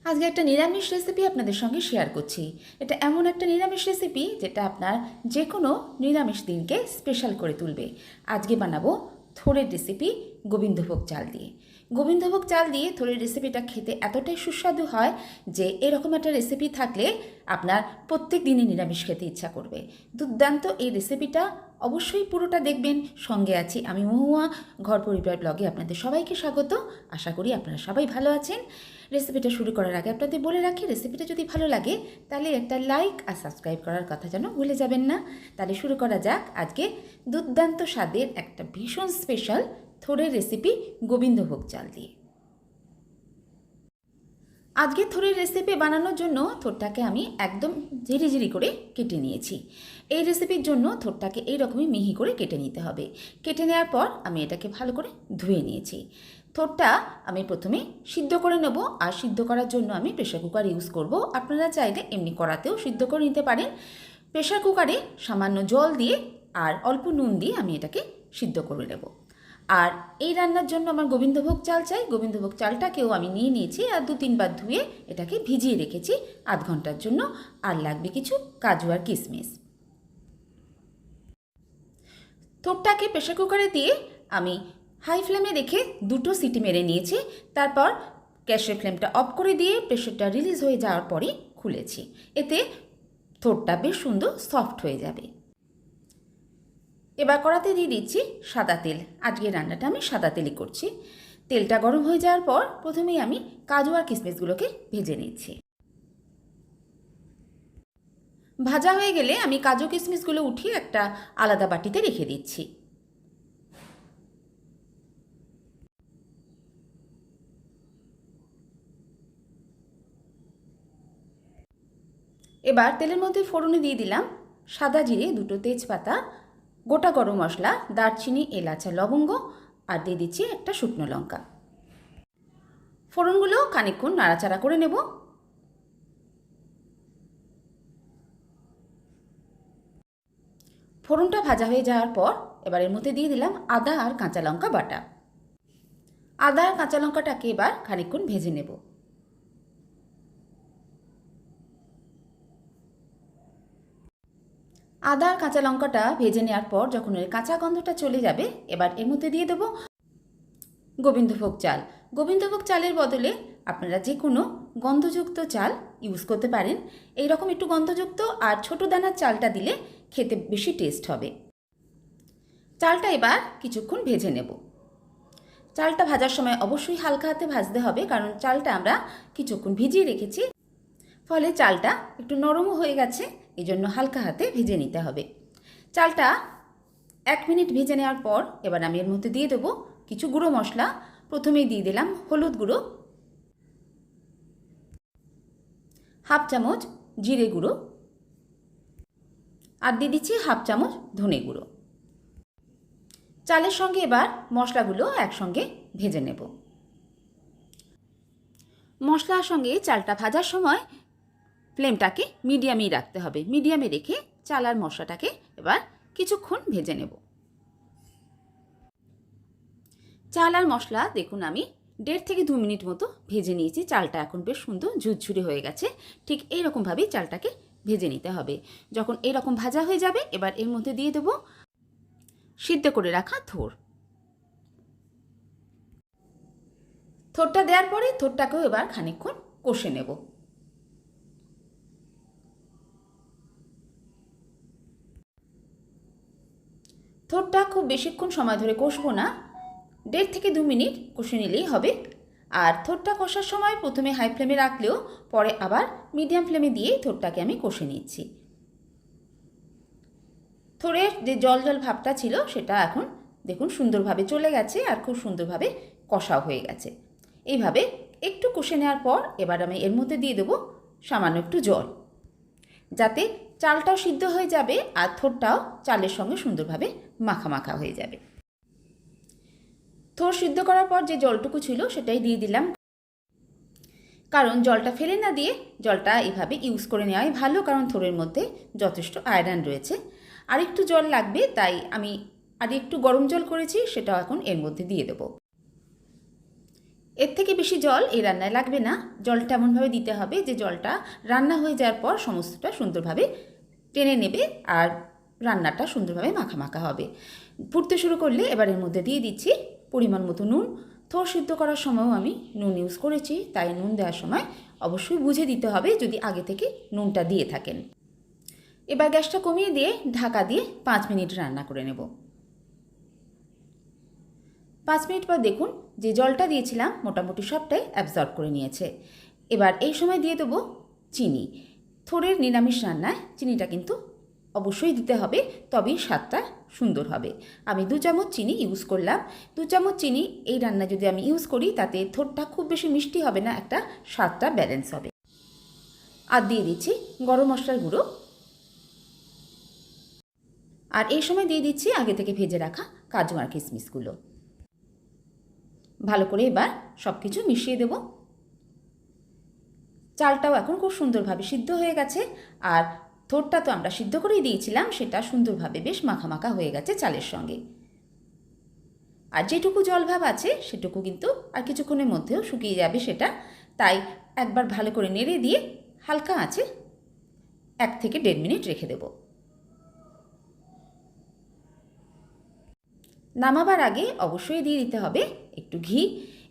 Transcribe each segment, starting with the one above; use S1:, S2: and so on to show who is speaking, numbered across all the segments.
S1: আজকে একটা নিরামিষ রেসিপি আপনাদের সঙ্গে শেয়ার করছি। এটা এমন একটা নিরামিষ রেসিপি যেটা আপনার যে কোনো নিরামিষ দিনকে স্পেশাল করে তুলবে। আজকে বানাবো থোড়ের রেসিপি গোবিন্দভোগ চাল দিয়ে। গোবিন্দভোগ চাল দিয়ে থোড়ের রেসিপিটা খেতে এতটাই সুস্বাদু হয় যে এরকম একটা রেসিপি থাকলে আপনার প্রত্যেক দিনই নিরামিষ খেতে ইচ্ছা করবে। দুর্দান্ত এই রেসিপিটা, অবশ্যই পুরোটা দেখবেন। সঙ্গে আছি আমি মহুয়া, ঘর পরিবার ব্লগে আপনাদের সবাইকে স্বাগত। আশা করি আপনারা সবাই ভালো আছেন। রেসিপিটা শুরু করার আগে আপনাদের বলে রাখি, রেসিপিটা যদি ভালো লাগে তাহলে একটা লাইক আর সাবস্ক্রাইব করার কথা যেন ভুলে যাবেন না। তাহলে শুরু করা যাক আজকে দুর্দান্ত স্বাদের একটা ভীষণ স্পেশাল থোড়ের রেসিপি গোবিন্দভোগ চাল দিয়ে। আজকে থোড়ের রেসিপি বানানোর জন্য থোড়টাকে আমি একদম ঝিরিঝিরি করে কেটে নিয়েছি। এই রেসিপির জন্য থোড়টাকে এইরকমই মিহি করে কেটে নিতে হবে। কেটে নেওয়ার পর আমি এটাকে ভালো করে ধুয়ে নিয়েছি। থোড়টা আমি প্রথমে সিদ্ধ করে নেব, আর সিদ্ধ করার জন্য আমি প্রেশার কুকার ইউজ করব। আপনারা চাইলে এমনি কড়াতেও সিদ্ধ করে নিতে পারেন। প্রেশার কুকারে সামান্য জল দিয়ে আর অল্প নুন দিয়ে আমি এটাকে সিদ্ধ করে নেব। আর এই রান্নার জন্য আমার গোবিন্দভোগ চাল চাই। গোবিন্দভোগ চালটাকেও আমি নিয়ে নিয়েছি আর 2-3 বার ধুয়ে এটাকে ভিজিয়ে রেখেছি আধ ঘন্টার জন্য। আর লাগবে কিছু কাজু আর কিশমিশ। থোড়টাকে প্রেশার কুকারে দিয়ে আমি হাই ফ্লেমে রেখে 2টো সিটি মেরে নিয়েছি। তারপর গ্যাসের ফ্লেমটা অফ করে দিয়ে প্রেশারটা রিলিজ হয়ে যাওয়ার পরই খুলেছি। এতে থোড়টা বেশ সুন্দর সফট হয়ে যাবে। এবার কড়াতে দিয়ে দিচ্ছি সাদা তেল। আজকের রান্নাটা আমি সাদা তেলই করছি। তেলটা গরম হয়ে যাওয়ার পর প্রথমেই আমি কাজু আর কিশমিশগুলোকে ভেজে নিচ্ছি। ভাজা হয়ে গেলে আমি কাজু কিশমিশগুলো উঠিয়ে একটা আলাদা বাটিতে রেখে দিচ্ছি। এবার তেলের মধ্যে ফোড়নে দিয়ে দিলাম সাদা জিরে, 2টো তেজপাতা, গোটা গরম মশলা, দারচিনি, এলাচ আর লবঙ্গ, আর দিয়ে দিচ্ছি একটা শুকনো লঙ্কা। ফোড়নগুলো খানিকক্ষণ নাড়াচাড়া করে নেব। ফোড়নটা ভাজা হয়ে যাওয়ার পর এবার এর মধ্যে দিয়ে দিলাম আদা আর কাঁচা লঙ্কা বাটা। আদা আর কাঁচা লঙ্কাটাকে এবার খানিকক্ষণ ভেজে নেব। আদা আর কাঁচা লঙ্কাটা ভেজে নেওয়ার পর যখন এর কাঁচা গন্ধটা চলে যাবে, এবার এর মধ্যে দিয়ে দেবো গোবিন্দভোগ চাল। গোবিন্দভোগ চালের বদলে আপনারা যে কোনো গন্ধযুক্ত চাল ইউজ করতে পারেন। এই রকম একটু গন্ধযুক্ত আর ছোটো দানার চালটা দিলে খেতে বেশি টেস্ট হবে। চালটা এবার কিছুক্ষণ ভেজে নেব। চালটা ভাজার সময় অবশ্যই হালকা হাতে ভাজতে হবে, কারণ চালটা আমরা কিছুক্ষণ ভিজিয়ে রেখেছি, ফলে চালটা একটু নরমও হয়ে গেছে। এই জন্য হালকা হাতে ভেজে নিতে হবে। চালটা 1 মিনিট ভেজে নেওয়ার পর এবার আমি এর মধ্যে দিয়ে দেবো কিছু গুঁড়ো মশলা। প্রথমেই দিয়ে দিলাম হলুদ গুঁড়ো, হাফ চামচ জিরে গুঁড়ো, আর দিয়ে দিচ্ছি হাফ চামচ ধনে গুঁড়ো। চালের সঙ্গে এবার মশলাগুলো একসঙ্গে ভেজে নেব। মশলার সঙ্গে চালটা ভাজার সময় ফ্লেমটাকে মিডিয়ামেই রাখতে হবে। মিডিয়ামে রেখে চাল আর মশলাটাকে এবার কিছুক্ষণ ভেজে নেব। চাল আর মশলা দেখুন আমি 1.5 থেকে 2 মিনিট মতো ভেজে নিয়েছি। চালটা এখন বেশ সুন্দর ঝুরঝুরে হয়ে গেছে। ঠিক এইরকমভাবেই চালটাকে ভেজে নিতে হবে। যখন এরকম ভাজা হয়ে যাবে, এবার এর মধ্যে দিয়ে দেবো সিদ্ধ করে রাখা থোড়। থোড়টা দেওয়ার পরে থোড়টাকেও এবার খানিকক্ষণ কষে নেব। থোড়টা খুব বেশিক্ষণ সময় ধরে কষবো না, 1.5 থেকে 2 মিনিট কষে নিলেই হবে। আর থোড়টা কষার সময় প্রথমে হাই ফ্লেমে রাখলেও পরে আবার মিডিয়াম ফ্লেমে দিয়ে থোড়টাকে আমি কষে নিচ্ছি। থোড়ের যে জল জল ভাবটা ছিল সেটা এখন দেখুন সুন্দরভাবে চলে গেছে আর খুব সুন্দরভাবে কষাও হয়ে গেছে। এইভাবে একটু কষে নেওয়ার পর এবার আমি এর মধ্যে দিয়ে দেবো সামান্য একটু জল, যাতে চালটাও সিদ্ধ হয়ে যাবে আর থোড়টাও চালের সঙ্গে সুন্দরভাবে মাখা মাখা হয়ে যাবে। থোড় সিদ্ধ করার পর যে জলটুকু ছিল সেটাই দিয়ে দিলাম, কারণ জলটা ফেলে না দিয়ে জলটা এভাবে ইউজ করে নেওয়াই ভালো, কারণ থোড়ের মধ্যে যথেষ্ট আয়রন রয়েছে। আর একটু জল লাগবে, তাই আমি আর একটু গরম জল করেছি, সেটাও এখন এর মধ্যে দিয়ে দেব। এর থেকে বেশি জল এই রান্নায় লাগবে না। জলটা এমনভাবে দিতে হবে যে জলটা রান্না হয়ে যাওয়ার পর সমস্তটা সুন্দরভাবে টেনে নেবে আর রান্নাটা সুন্দরভাবে মাখা মাখা হবে। ফুটতে শুরু করলে এবার এর মধ্যে দিয়ে দিচ্ছি পরিমাণ মতো নুন। থোড় সিদ্ধ করার সময়ও আমি নুন ইউজ করেছি, তাই নুন দেওয়ার সময় অবশ্যই বুঝে দিতে হবে যদি আগে থেকে নুনটা দিয়ে থাকেন। এবার গ্যাসটা কমিয়ে দিয়ে ঢাকা দিয়ে 5 মিনিট রান্না করে নেব। 5 মিনিট পর দেখুন যে জলটা দিয়েছিলাম মোটামুটি সবটাই অ্যাবজর্ব করে নিয়েছে। এবার এই সময় দিয়ে দেবো চিনি। থোড়ের নিরামিষ রান্নায় চিনিটা কিন্তু অবশ্যই দিতে হবে, তবেই স্বাদটা সুন্দর হবে। আমি 2 চামচ চিনি ইউজ করলাম। 2 চামচ চিনি এই রান্না যদি আমি ইউজ করি তাতে থোড়টা খুব বেশি মিষ্টি হবে না, একটা স্বাদটা ব্যালেন্স হবে। আর দিয়ে দিচ্ছি গরম মশলার গুঁড়ো। আর এই সময় দিয়ে দিচ্ছি আগে থেকে ভেজে রাখা কাজু আর কিশমিশগুলো। ভালো করে এবার সব কিছু মিশিয়ে দেব। চালটাও এখন খুব সুন্দরভাবে সিদ্ধ হয়ে গেছে, আর থোড়টা তো আমরা সিদ্ধ করেই দিয়েছিলাম, সেটা সুন্দরভাবে বেশ মাখা হয়ে গেছে চালের সঙ্গে। আর যেটুকু জলভাব আছে সেটুকু কিন্তু আর কিছুক্ষণের মধ্যেও শুকিয়ে যাবে সেটা, তাই একবার ভালো করে নেড়ে দিয়ে হালকা আঁচে 1 থেকে 1.5 মিনিট রেখে দেব। নামাবার আগে অবশ্যই দিয়ে দিতে হবে একটু ঘি।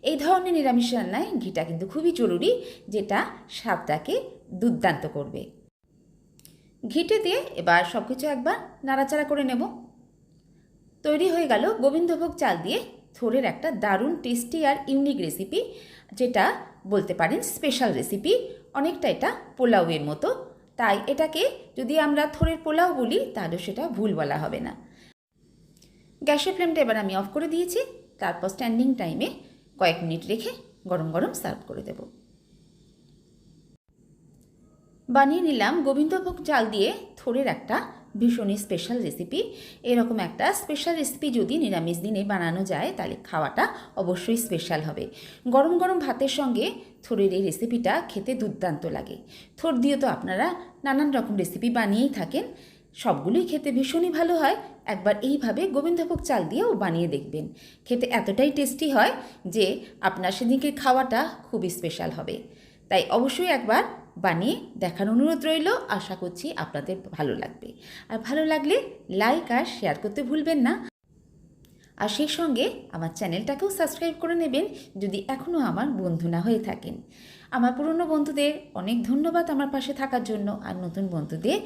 S1: এই ধরনের নিরামিষ রান্নায় ঘিটা কিন্তু খুবই জরুরি, যেটা স্বাদটাকে দুর্দান্ত করবে। ঘিটে দিয়ে এবার সব কিছু একবার নাড়াচাড়া করে নেব। তৈরি হয়ে গেল গোবিন্দভোগ চাল দিয়ে থোড়ের একটা দারুণ টেস্টি আর ইউনিক রেসিপি, যেটা বলতে পারেন স্পেশাল রেসিপি। অনেকটা এটা পোলাওয়ের মতো, তাই এটাকে যদি আমরা থোড়ের পোলাও বলি তাহলে সেটা ভুল বলা হবে না। গ্যাসের ফ্লেমটা এবার আমি অফ করে দিয়েছি। তারপর স্ট্যান্ডিং টাইমে কয়েক মিনিট রেখে গরম গরম সার্ভ করে দেব। বানিয়ে নিলাম গোবিন্দভোগ চাল দিয়ে থোড়ের একটা ভীষণই স্পেশাল রেসিপি। এরকম একটা স্পেশাল রেসিপি যদি নিরামিষ দিনে বানানো যায় তাহলে খাওয়াটা অবশ্যই স্পেশাল হবে। গরম গরম ভাতের সঙ্গে থোড়ের এই রেসিপিটা খেতে দুর্দান্ত লাগে। থোড় দিয়ে তো আপনারা নানান রকম রেসিপি বানিয়েই থাকেন, সবগুলোই খেতে ভীষণই ভালো হয়। একবার এইভাবে গোবিন্দভোগ চাল দিয়েও বানিয়ে দেখবেন, খেতে এতটাই টেস্টি হয় যে আপনার সেদিনকে খাওয়াটা খুবই স্পেশাল হবে। তাই অবশ্যই একবার বানিয়ে দেখার অনুরোধ রইল। আশা করছি আপনাদের ভালো লাগবে, আর ভালো লাগলে লাইক আর শেয়ার করতে ভুলবেন না। আর সেই সঙ্গে আমার চ্যানেলটাকেও সাবস্ক্রাইব করে নেবেন যদি এখনও আমার বন্ধু না হয়ে থাকেন। আমার পুরনো বন্ধুদের অনেক ধন্যবাদ আমার পাশে থাকার জন্য, আর নতুন বন্ধুদের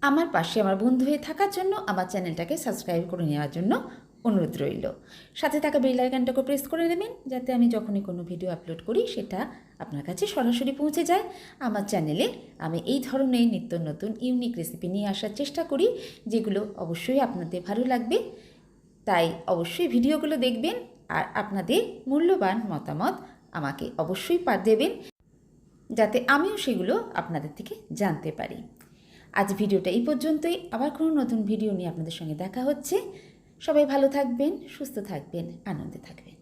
S1: আমার পাশে আমার বন্ধু হয়ে থাকার জন্য আমার চ্যানেলটাকে সাবস্ক্রাইব করে নেওয়ার জন্য অনুরোধ রইল। সাথে থাকা বেল আইকনটাকে প্রেস করে নেবেন, যাতে আমি যখনই কোনো ভিডিও আপলোড করি সেটা আপনার কাছে সরাসরি পৌঁছে যায়। আমার চ্যানেলে আমি এই ধরনের নিত্য নতুন ইউনিক রেসিপি নিয়ে আসার চেষ্টা করি, যেগুলো অবশ্যই আপনাদের ভালো লাগবে। তাই অবশ্যই ভিডিওগুলো দেখবেন, আর আপনাদের মূল্যবান মতামত আমাকে অবশ্যই দেবেন, যাতে আমিও সেগুলো আপনাদের থেকে জানতে পারি। আজ ভিডিওটা এই পর্যন্তই। আবার কোনো নতুন ভিডিও নিয়ে আপনাদের সঙ্গে দেখা হচ্ছে। সবাই ভালো থাকবেন, সুস্থ থাকবেন, আনন্দে থাকবেন।